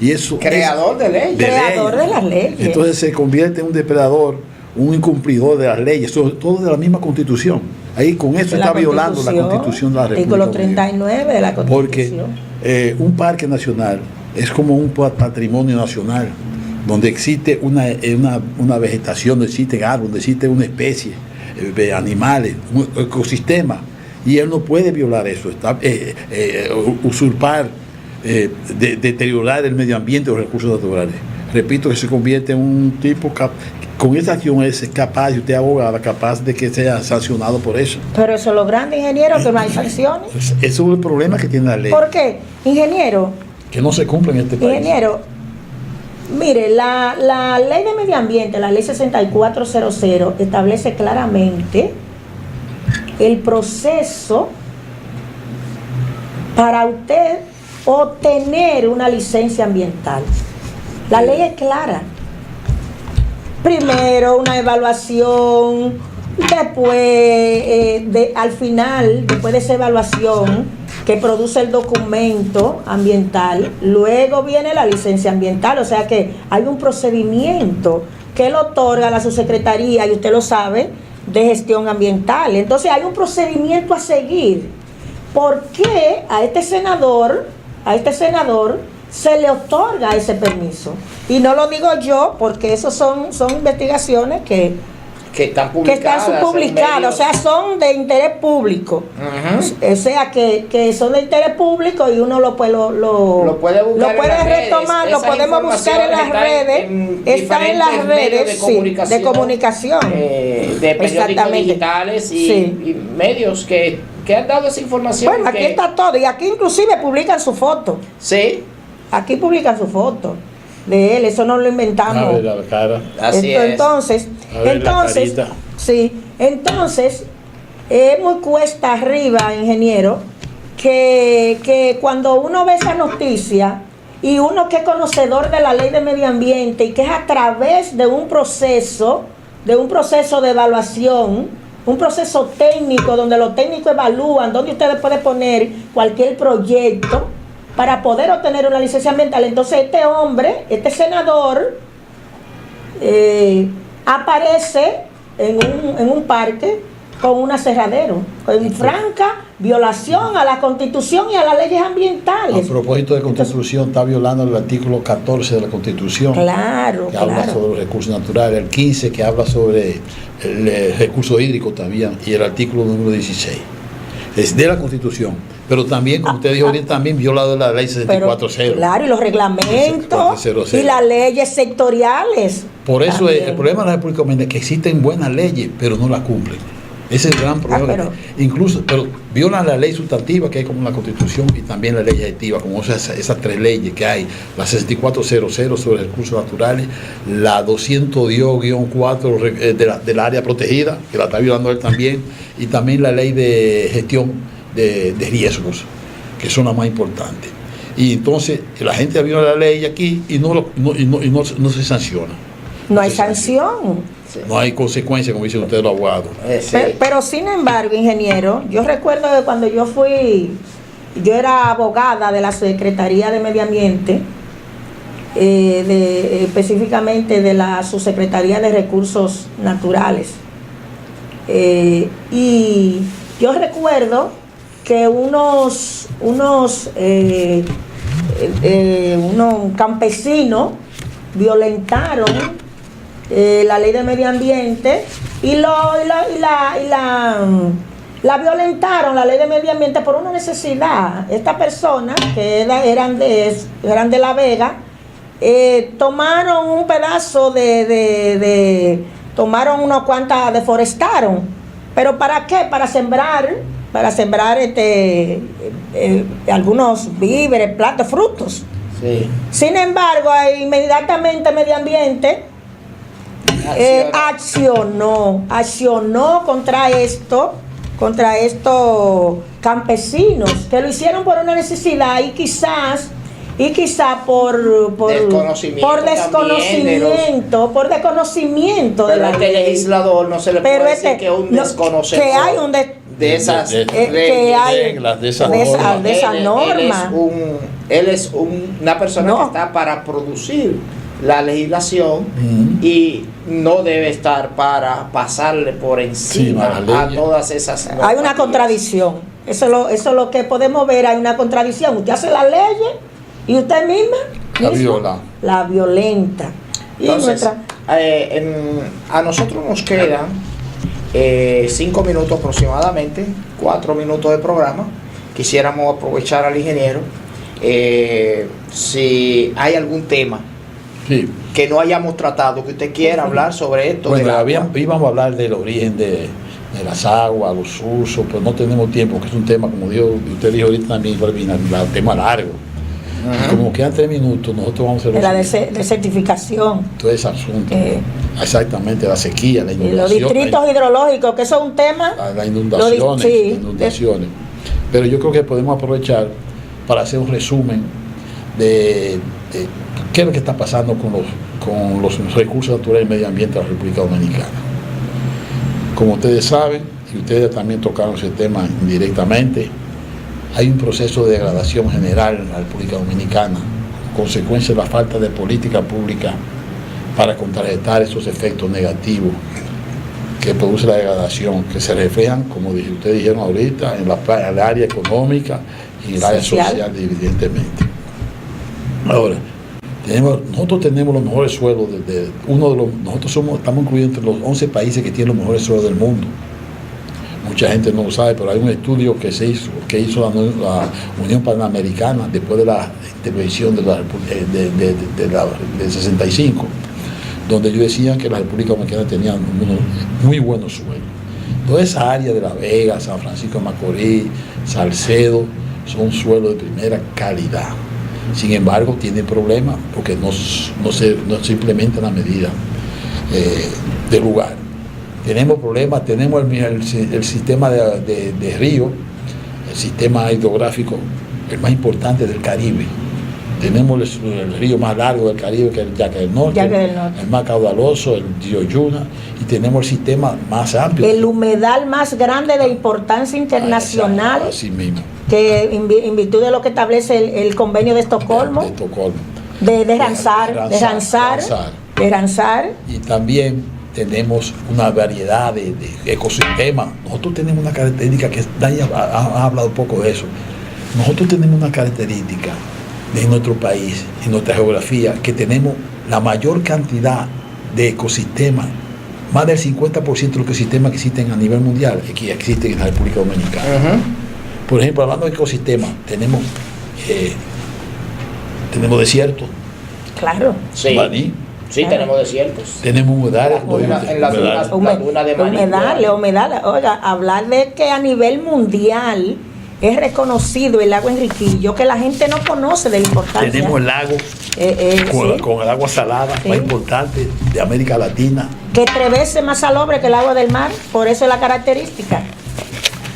y eso Creador de leyes. Creador de las leyes. Entonces se convierte en un depredador, un incumplidor de las leyes, sobre todo de la misma Constitución. Ahí con eso De la está violando la Constitución de la República. Artículo Dominicana. 39 de la Constitución. Porque un parque nacional es como un patrimonio nacional, donde existe una vegetación, donde existen árboles, donde existe una especie de animales, un ecosistema, y él no puede violar eso, usurpar, deteriorar el medio ambiente o los recursos naturales. Repito, que se convierte en un tipo con esa acción es capaz, y usted abogada, capaz de que sea sancionado por eso. Pero eso es lo grande, ingeniero, que no hay sanciones. Eso es el problema que tiene la ley, ¿Por qué? Ingeniero, que no se cumple en este país. ingeniero, mire, la ley de medio ambiente, la ley 6400, establece claramente el proceso para usted obtener una licencia ambiental. La ley es clara. Primero una evaluación, después, al final, después de esa evaluación que produce el documento ambiental, luego viene la licencia ambiental, o sea que hay un procedimiento que le otorga a la subsecretaría, y usted lo sabe, de gestión ambiental. Entonces hay un procedimiento a seguir. ¿Por qué a este senador se le otorga ese permiso? Y no lo digo yo, porque esos son investigaciones que están están publicadas, o sea, son de interés público. Ujú. O sea, que son de interés público, y uno lo puede buscar en las retomar, redes. lo Esas podemos buscar en las redes, está en las diferentes medios redes de comunicación. De periódicos Exactamente. digitales Sí. y medios que han dado esa información. Bueno, aquí está todo, y aquí inclusive publican su foto. Sí, Aquí publican su foto de él, eso no lo inventamos. A ver la cara. así es. Entonces, A ver la carita. sí, entonces es muy cuesta arriba, ingeniero, que cuando uno ve esa noticia, y uno que es conocedor de la ley de medio ambiente, y que es a través de un proceso de evaluación, un proceso técnico donde los técnicos evalúan donde ustedes pueden poner cualquier proyecto para poder obtener una licencia ambiental. Entonces este senador aparece en un parque con un aserradero, en franca violación a la Constitución y a las leyes A ambientales. propósito de Constitución, está violando el artículo 14 de la Constitución, Claro, que habla sobre los recursos naturales, el 15 que habla sobre el recurso hídrico también, y el artículo número 16. Es de la Constitución, pero también, como usted dijo ahorita, también violado la ley 64.0. Claro, y los reglamentos 64.00. y las leyes sectoriales. Por eso también. el problema de la República Dominicana es que existen buenas leyes, pero no las cumplen. Ese es el gran problema. pero Violan la ley sustantiva, que hay como la Constitución, y también la ley ejecutiva, como esas tres leyes que hay: la 64.00 sobre recursos naturales, la 210-4 del área protegida, que la está violando él también, y también la ley de gestión de riesgos, que son las más importantes. Y entonces la gente viola la ley aquí y no se sanciona. No hay sanción. No hay consecuencias, como dicen ustedes los abogados. Sí. Pero sin embargo, ingeniero, yo recuerdo que cuando yo era abogada de la Secretaría de Medio Ambiente, específicamente de la Subsecretaría de Recursos Naturales, y yo recuerdo que unos campesinos violentaron la ley de medio ambiente y la violentaron, la ley de medio ambiente, por una necesidad. Estas personas que eran de La Vega, tomaron un pedazo tomaron unas cuantas, deforestaron. ¿Pero para qué? Para sembrar algunos víveres, plantas, frutos. Sí. Sin embargo, inmediatamente Medio Ambiente accionó contra estos campesinos que lo hicieron por una necesidad y quizás por desconocimiento de la ley. Legislador no se le puede decir que es un desconocedor que hay un de esas reglas, de esas normas. Él es una persona que está para producir la legislación y no debe estar para pasarle por encima a todas esas normas. Hay una contradicción. Eso es lo que podemos ver. Hay una contradicción. Usted hace las leyes y usted misma la violenta. Entonces, a nosotros nos quedan 5 minutos aproximadamente, 4 minutos de programa. Quisiéramos aprovechar al ingeniero si hay algún tema que no hayamos tratado, que usted quiera hablar sobre esto. Bueno, íbamos a hablar del origen de las aguas, los usos, pero no tenemos tiempo, que es un tema, como usted dijo ahorita también, un tema largo. Y como quedan 3 minutos, nosotros vamos a hacer la desertificación. Todo ese asunto. Exactamente, la sequía, la inundación. Los distritos hidrológicos, que eso es un tema. Las inundaciones. Pero yo creo que podemos aprovechar para hacer un resumen de qué es lo que está pasando con los recursos naturales y medio ambiente de la República Dominicana. Como ustedes saben, y ustedes también tocaron ese tema indirectamente, hay un proceso de degradación general en la República Dominicana, consecuencia de la falta de política pública para contrarrestar esos efectos negativos que produce la degradación, que se reflejan, como ustedes dijeron ahorita, en el área económica y en el área social, evidentemente. Ahora, nosotros tenemos los mejores suelos, estamos incluidos entre los 11 países que tienen los mejores suelos del mundo. Mucha gente no lo sabe, pero hay un estudio que hizo la Unión Panamericana después de la intervención del 65, donde ellos decían que la República Dominicana tenía unos muy buenos suelos. Toda esa área de La Vega, San Francisco de Macorís, Salcedo, son suelos de primera calidad. Sin embargo, tienen problemas porque no se implementan las medidas del lugar. Tenemos problemas, tenemos el sistema de río, el sistema hidrográfico, el más importante del Caribe. Tenemos el río más largo del Caribe, que es el Yaque del Norte, el más caudaloso, el río Yuna, y tenemos el sistema más amplio. El humedal más grande de importancia internacional, así mismo, que en virtud de lo que establece el convenio de Estocolmo, de Ramsar. Y también tenemos una variedad de ecosistemas. Nosotros tenemos una característica que nadie ha hablado poco de eso. Nosotros tenemos una característica de nuestro país, en nuestra geografía, que tenemos la mayor cantidad de ecosistemas, más del 50% de los ecosistemas que existen a nivel mundial, que existen en la República Dominicana. Por ejemplo, hablando de ecosistemas, tenemos desiertos. Claro. Sí. Baní. Sí, tenemos desiertos. Tenemos humedales. En las dunas de Maní. Humedales. Oiga, hablar de que a nivel mundial es reconocido el lago Enriquillo, que la gente no conoce de la importancia. Tenemos el lago con el agua salada más importante de América Latina. Que 3 veces más salobre que el agua del mar, por eso es la característica.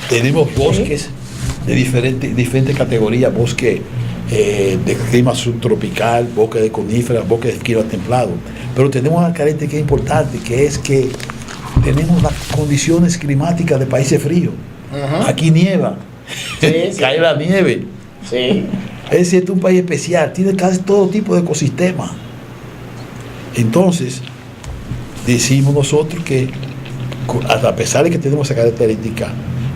Tenemos bosques de diferentes categorías, bosque de clima subtropical, bosque de coníferas, bosque de clima templado. Pero tenemos una característica importante, que es que tenemos las condiciones climáticas de países fríos. Aquí nieva, cae la nieve. Sí. Es un país especial, tiene casi todo tipo de ecosistemas. Entonces, decimos nosotros que, a pesar de que tenemos esa característica,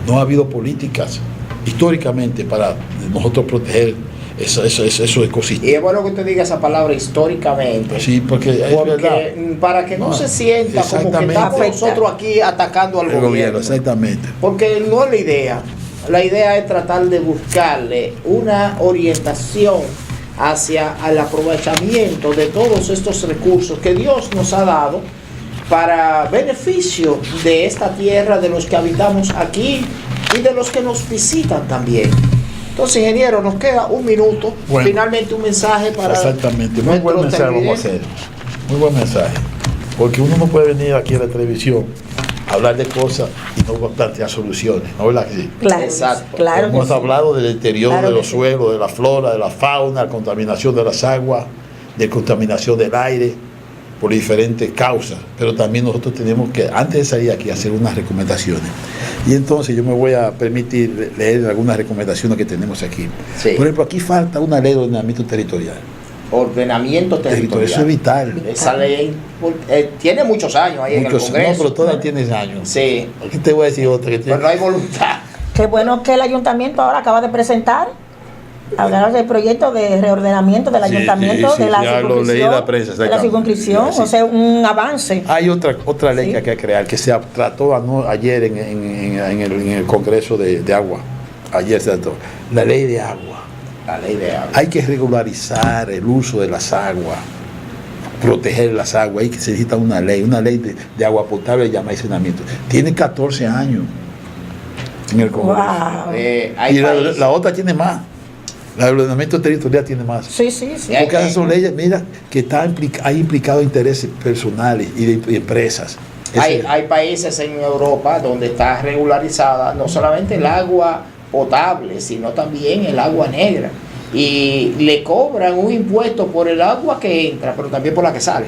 no ha habido políticas históricamente para nosotros proteger esos ecosistemas. Y es bueno que usted diga esa palabra históricamente. Sí, porque para que no se sienta como que estamos nosotros aquí atacando al gobierno. Exactamente. Porque no es la idea. La idea es tratar de buscarle una orientación hacia el aprovechamiento de todos estos recursos que Dios nos ha dado para beneficio de esta tierra, de los que habitamos aquí y de los que nos visitan también. Entonces, ingeniero, nos queda un minuto. Bueno. Finalmente un mensaje para Exactamente, muy buen nuestros mensaje vamos a hacer. televidentes. Muy buen mensaje. Porque uno no puede venir aquí a la televisión a hablar de cosas y no plantear soluciones, ¿no es verdad que sí? Claro, Exacto. claro que Hemos sí. hablado del interior, Claro de que los sí. suelos, de la flora, de la fauna, la contaminación de las aguas, de contaminación del aire, por diferentes causas. Pero también nosotros tenemos que, antes de salir aquí, hacer unas recomendaciones. Y entonces yo me voy a permitir leer algunas recomendaciones que tenemos aquí. Sí. Por ejemplo, aquí falta una ley de ordenamiento territorial. Ordenamiento territorial. Eso es vital. Esa ley tiene muchos años ahí en el Muchos, Congreso. no, pero todas tienen años. Sí, Aquí te voy a decir otra que pero tiene. no hay voluntad. Qué bueno que el ayuntamiento ahora acaba de presentar, hablar del proyecto de reordenamiento del Sí, ayuntamiento sí, de la ya lo leí en la prensa, de la exactamente. circunscripción, Sí. o sea, un avance. Hay otra ley Sí. que hay que crear, que se trató ayer en el Congreso de Agua. Ayer se trató. La ley de agua. La ley de agua. Hay que regularizar el uso de las aguas, proteger las aguas. Hay que se necesita una ley de agua potable y almacenamiento. Tiene 14 años en el Congreso. Wow. Hay Y países- la otra tiene más. La del ordenamiento territorial tiene más. Sí, sí, sí. Hay- Porque esas son leyes, mira, que hay implicado intereses personales y de empresas. hay países en Europa donde está regularizada no solamente el agua potable, sino también el agua negra. Y le cobran un impuesto por el agua que entra, pero también por la que sale.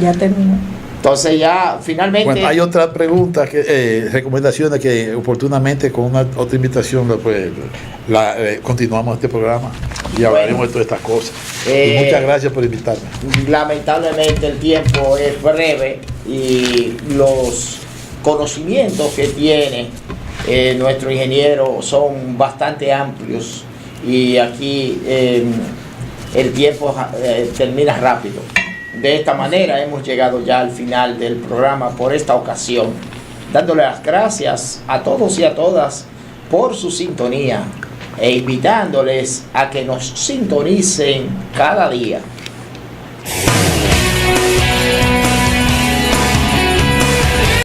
Ya terminó. Entonces ya finalmente... Bueno, hay otra pregunta, recomendaciones que oportunamente con otra invitación pues, continuamos este programa y hablaremos de todas estas cosas. Y muchas gracias por invitarme. Lamentablemente el tiempo es breve y los conocimientos que tiene nuestro ingeniero son bastante amplios y aquí el tiempo termina rápido. De esta manera hemos llegado ya al final del programa por esta ocasión, dándole las gracias a todos y a todas por su sintonía e invitándoles a que nos sintonicen cada día.